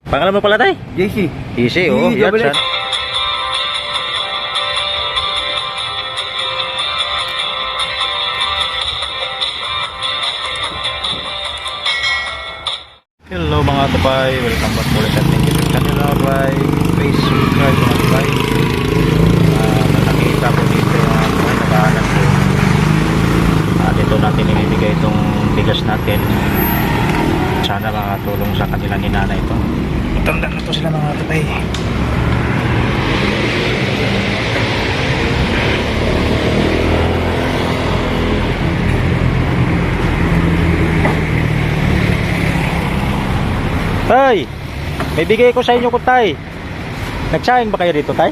Pangalan mo pala, tay? JC. Easy, oh. Yan, double san. S. Hello mga tupay, welcome back ulit at thank you sa kanila by please subscribe mga tupay. Nakita ko dito mga tupay, nakahanap ko. Dito natin ibibigay itong bigas natin. Sana makatulong sa kanila ni nanay ito. Matanda na to sila mga tupay. Tay, may bigay ko sa inyo ko, tay. Nagsayang ba kayo dito, tay?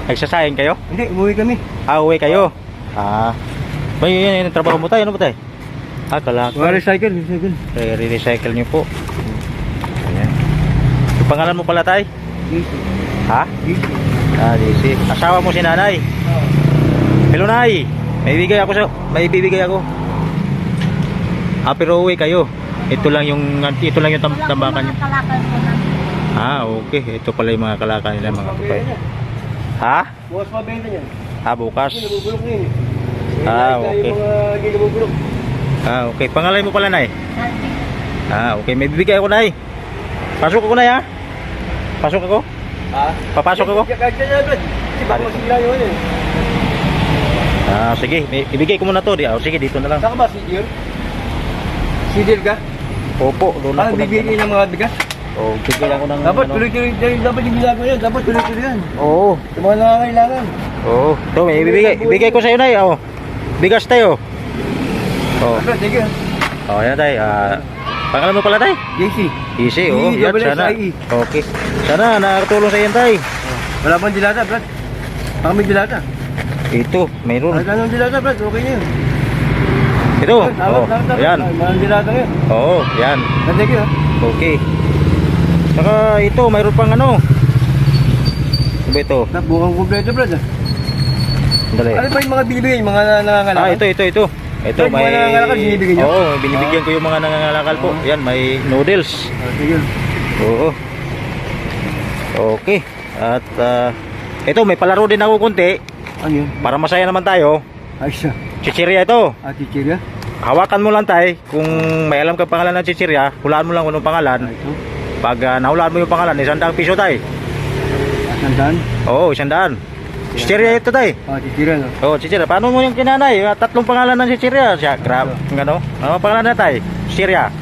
Nagsasayang kayo? Hindi, umuwi kami. Uwi kayo. May yun yung trabaho mo, tay. Ano ba, tay? Kalak. Recycle. Re-recycle nyo po. Ayan. Yung pangalan mo pala, tay? JC. Ha? JC. JC. Asawa mo si nanay. Hello, nay. May bibigay ako. Pero uwi kayo. Ito lang yung tambakan nyo. Okay. Ito pala yung mga kalakal nila mga tupay. Ha? Bukas mabenta niyan. Bukas. Hindi nabubulok na yun. Okay. Hindi nabubulok. Okay. Pangalan mo pala, nay? Okay. May bibigay ako, nay. Pasok ako, nay, ha? Pasok ako? Papasok ako? Kahit ka na, Brad. Kasi baka masila yun eh. Sige. Ibigay ko muna to. Sige, dito na lang. Saan ka ba, Sidir? Sidir ka? Opo. Doon ako bibigay ng mga bigas? Bigay ako ng Dapat tuloy-tuloy dapat yung ginagawa yan. Dapat tuloy-tuloy yan. Oo. Yung mga nangangailangan. Ito, may ibigay ko sa'yo, nay. Bigas tayo. Thank you. Yan, tay. Pangalan mo pala, tay? JC. Easy, yan, sana. Okay. Sana nakatulong sa'yo, tay. Wala pang dilata, Brad. Baka may dilata. Ito, mayroon. Wala nang dilata, Brad. Okay na yun. Ito. Yan. Walang dilata ngayon. Yan. Thank you. Okay. Saka ito, mayroon pang ano. Ano ba ito? Bukang kompleto, Brad. Dali. Ano ba yung mga binibigay? Yung mga nangangailangan? Ito. Ito, Yung mga nangangalakal, binibigyan nyo? Binibigyan ko yung mga nangangalakal po. Yan, may noodles. Sige. Okay. At ito, may palaro din ako konti. Ano yun? Para masaya naman tayo. Ayos siya. Chichirya ito. Chichirya? Hawakan mo lang, tay. Kung may alam ka pangalan ng chichirya, hulaan mo lang kung anong pangalan. Ito. Pag nahulaan mo yung pangalan, 100 piso, tay. Sandaan? 100. Chichirya ito, tay. Chichirya, no? Chichirya. Paano mo yung kinanay? 3 pangalan ng chichirya. Grab. Ano? Ano pangalan na, tay? Chichirya.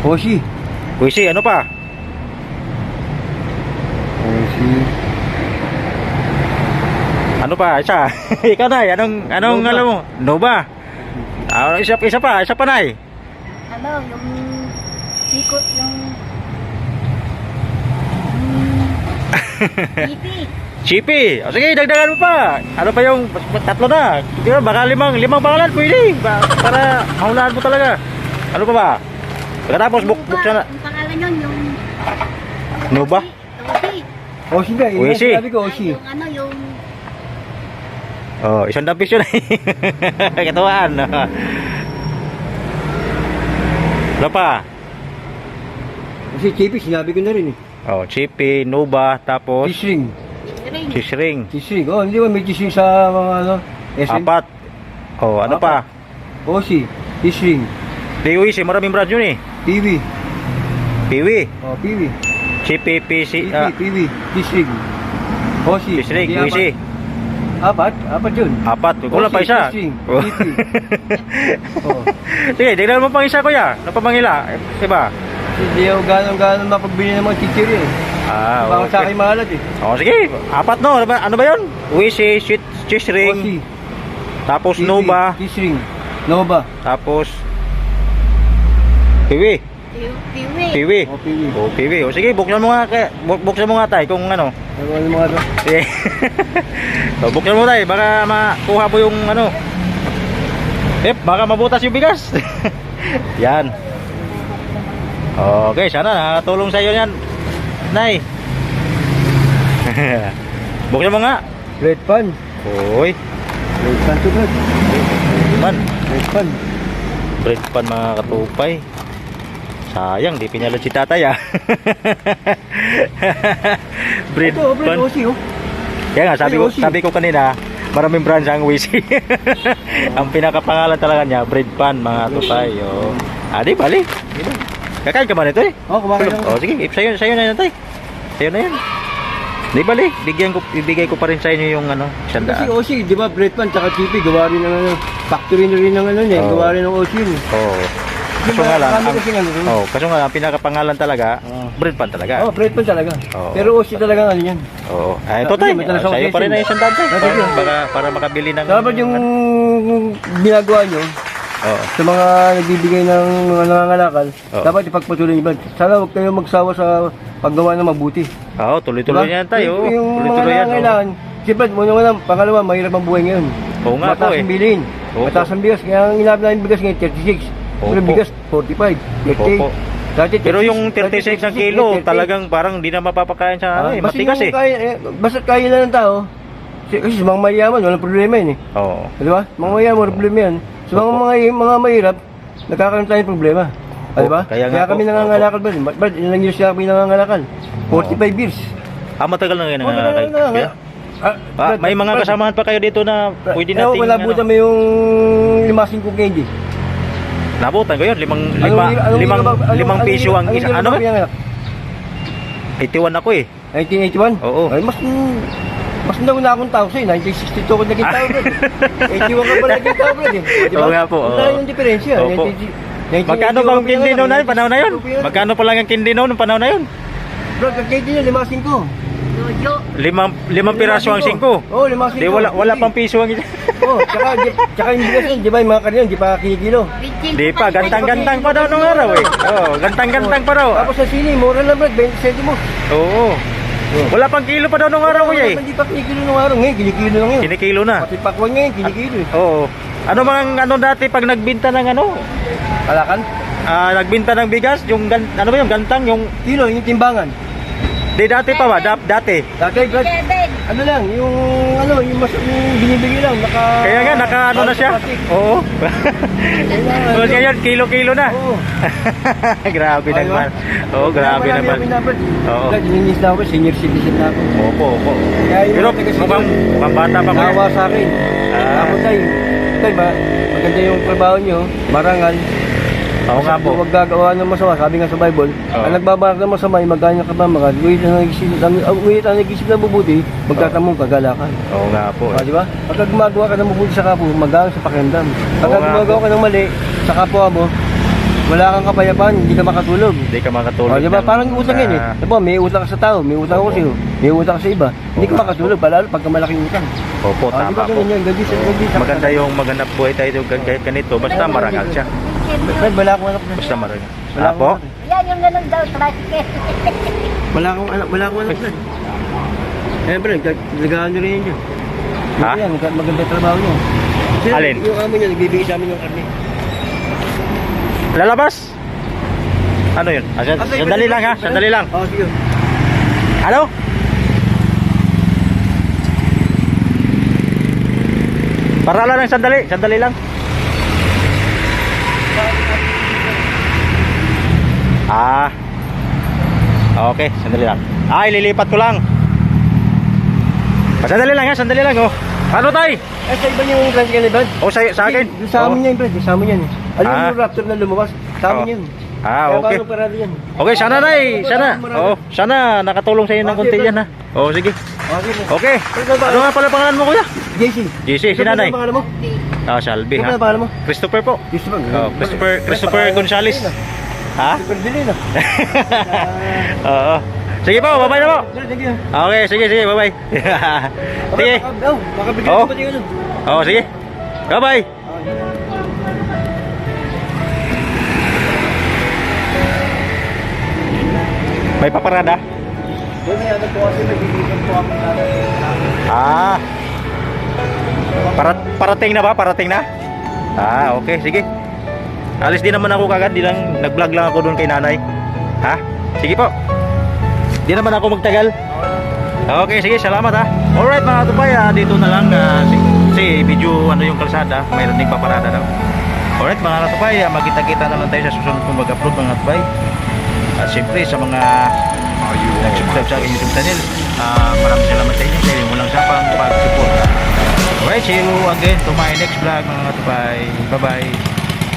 Hoshi. Kuisi, ano pa? Hoshi. Ano pa? Isa. Ikaw, nay. Anong alam mo? Nova. Isa pa, nay. Ano, yung ikot, yung Titi. Chippy. Sige, dagdagan mo pa. Ano pa yung 3 na? Di ba? Baka limang pangalan pwede. Para mahulaan mo talaga. Ano pa ba? Pagkatapos buksan na. Yung pangalan yun, yung Nova? Tosi. Hoshi ba? Yun Hoshi. ang sabi ko, Hoshi. Yung ano, yung 100 piso na. Katawaan. Ano pa? Kasi Chippy, sinabi ko na rin eh. Chippy, Nova, tapos Fishring. ring. Fishring. Fishring. Hindi ba may fishring sa mga ano? SM? 4. Ano pa? Hoshi. Fishring. DUIC, maraming brand yun eh. Piwi. Piwi. Piwi. Chippy, PC, Piwi. Fishring. Hoshi. Fishring, Hindi, DUIC. Apat yun. 4. Kulang pa isa. Fishring. Sige, tignan mo pang isa, kuya. Ano pa bang ila? Diba? Hindi ako gano'n mapagbili ng mga chichiri eh. Baka sa akin mahalat eh. Sige, 4 no. Ano ba yun? Uisi, cheese ring. Hoshi. Tapos Piwi. Nova. Fishring. Nova. Tapos Piwi. Piwi. Piwi. Piwi. Piwi. Sige, buksan mo nga tay kung ano. Ano mga to? Sige. Buksan mo tay, baka makuha mo yung ano. Baka mabutas yung bigas. Yan. Okay, sana nakatulong sa iyo yan, nay. Buksan mo nga. Red pan. Uy. Red pan to, Brad. Man. Red pan. Bread pan mga katupay. Sayang, di pinalad si tatay ah. Breed Ito, breed pan. Aussie, oh. Kaya nga, Breed Aussie. sabi ko kanina, maraming branch ang Wisi. Ang pinakapangalan talaga niya, breed pan, mga tutay. Oh. Di bali. Kakain ka ba nito eh? Oh, kumakain ako. Oh, sige, sa'yo na yan, tay. Sa'yo na yan. Di bali, ibigay ko pa rin sa inyo yung ano, Kasi 100. Aussie, di ba, bread pan, tsaka chippy, gawa rin ng ano, factory na rin ng ano niya, Oo. gawa rin ng Aussie yun. Oo. Di Kaso ba, nga lang, marami kasing ano dun? kaso nga lang, ang pinakapangalan talaga, breed pan talaga. Oh, bread pan talaga. Oo. Pero Aussie talaga ano yan. Oo. Ito tayo, May talas ako sa'yo pa rin question. na isang dante. Ah, sige. Para makabili ng... Dapat yung ginagawa nyo, Oo. sa mga nagbibigay ng mga nangangalakal, Oo. dapat ipagpatuloy nyo ba? Sana huwag kayo magsawa sa paggawa ng mabuti. Oo, tuloy-tuloy yan tayo. Yung mga Tuloy-tuloy yan. nangangailangan, siyempre, muna pangalawa, mahirap ang buhay ngayon. Oo nga po Mataas eh. ang bilhin, Opo. mataas ang bigas. Kaya ang inabot namin bigas ngayon, 36. Pero Opo. bigas, 45, 30. Opo. Dati, Pero yung 36 ang kilo, 30. talagang parang hindi na mapapakain sa ano eh. Basta Matigas yung eh. basta kaya na ng tao. Kasi sa mga mayaman, walang problema yun eh. Oo. Di ba? Mga mayaman, walang problema yan. Sa mga mahirap, nagkakaroon tayong problema. Di ba? Kaya nga po. kami nangangalakal ba? Ba't ilang years kami nangangalakal? 45 years. Matagal na ngayon Oh, nangangalakal. May mga kasamahan pa kayo dito na pwede nating... Wala buta mo yung limasing kong candy. Nabutan ko yun, limang piso ang isa. Ano ba? 81 ako eh. 1981? Oo. Ay, mas nauna akong tao sa'yo. 1962 ako naging tao, bro. 81 ka pala naging tao, bro. Di ba? Oo nga po, oo. Wala yung diferensya. Opo. Magkano ba ang kindi noon na panahon na yun? Magkano pa lang ang kindi noon ng panahon na yun? Bro, kagkindi niya, limasing ko. Jojo. Limang piraso ang 5. Oo, limasing Di ko. wala pang piso ang isa. Oo, tsaka yung bigas yun, di ba yung mga kanina, di pa kinikilo. Di pa, gantang-gantang pa daw nung araw eh. Oo, gantang-gantang pa daw. Tapos sa sini, mura lang, bro, 20 centimo. Oo. Wala pang kilo pa daw nung araw ko eh. Hindi pa kinikilo nung araw, ngayon, kinikilo lang yun. Kinikilo na. Pati pakwan ngayon, kinikilo eh. Oo. Ano mga ano dati pag nagbinta ng ano? Kalakan? Nagbinta ng bigas, yung ano ba yung gantang, yung Kilo, yung timbangan. di dati pa ba? Dati. Dati, Brad, Seven. ano lang, yung yung binibigay lang, Kaya nga naka ano na siya. Oo. Tapos ngayon kilo-kilo na. Oo. Grabe Ay, naman. Oo, grabe Kaya naman. Oo. Oo. Brad, nilinis na ako, senior citizen na ako. Opo. Kaya yung Pero mga taga-senior, mukhang bata pa ko. Nawa sa akin. Ako tayo, maganda yung trabaho nyo, marangal. Oo nga po. Huwag gagawa ng masama. Sabi nga sa Bible, Oo. ang nagbabarak ng masama ay magkanya ka ba mga uwit ang nag-isip na mabuti, magtatamong kagalakan. Oo nga po. Di ba? Pagka gumagawa ka ng mabuti sa kapwa, magaan sa pakiramdam. Pagka Oo nga gumagawa ka ng mali sa kapwa mo, wala kang kapayapaan, hindi ka makatulog. Hindi ka makatulog. Di ba? ng- Parang utang yan eh. Diba? May utang ka sa tao, may utang ako sa'yo, may utang ka sa iba. Hindi ka makatulog, palalo pagka malaking utang. Opo, Di ba tama po. ganun yan? Gandi sa Maganda yung magandang buhay tayo kahit ganito. Basta marangal siya. Brad, wala akong anak na. Basta marangal. Wala akong Apo? anak eh. Yan yung ganun daw, tricycle. Wala akong anak na. Eh, bro, nagagaan nyo rin yun. Ha? Yan, maganda trabaho nyo. Kasi Alin? yung amo nyo, nagbibigay sa amin yung karne. Lalabas? Ano yun? Sandali lang ha, sandali lang. Oo, sige. Ano? Para lang ng sandali lang. Okay, sandali lang. Ililipat ko lang. Sandali lang ha, sandali lang oh. Ano tay? Eh, sa iba niyo yung tricycle ni Brad? Sa akin? Yung sa amin yan, Brad. Yung sa amin yan. Alam mo yung Raptor na lumabas? Sa amin yan. Kaya Okay. paano parado yan? Okay, sana sana nakatulong sa inyo ng konti yan ha. Sige. Okay. Okay. Ano nga pala pangalan mo kuya? JC. JC, si nanay. Ano pangalan mo? Shalby Ano ha. pangalan mo? Christopher po. Christopher Gonzales. Ha? Super Dilin ah. Oo. Sige po, bye-bye na po. Thank you. Okay, sige, bye-bye. Sige. Baka bigyan Oo. ko pati yun. Sige. Bye-bye. May paparada? Doon may ano po kasi nagbibigyan po ako sa Parating na ba? Parating na? Okay, sige. Alis din naman ako kagad, di lang nag-vlog lang ako doon kay nanay. Ha? Sige po. Di naman ako magtagal. Okay, sige, salamat ha. Alright mga tupay, dito na lang si medyo ano yung kalsada, mayroon ding paparada daw. Alright mga katubay, magkita-kita naman tayo sa susunod kong mag-upload mga katubay. At siyempre sa mga nag-subscribe sa aking YouTube channel, maraming salamat sa inyo dahil walang sapang pag-support. Alright, see you again to my next vlog mga katubay. Bye bye.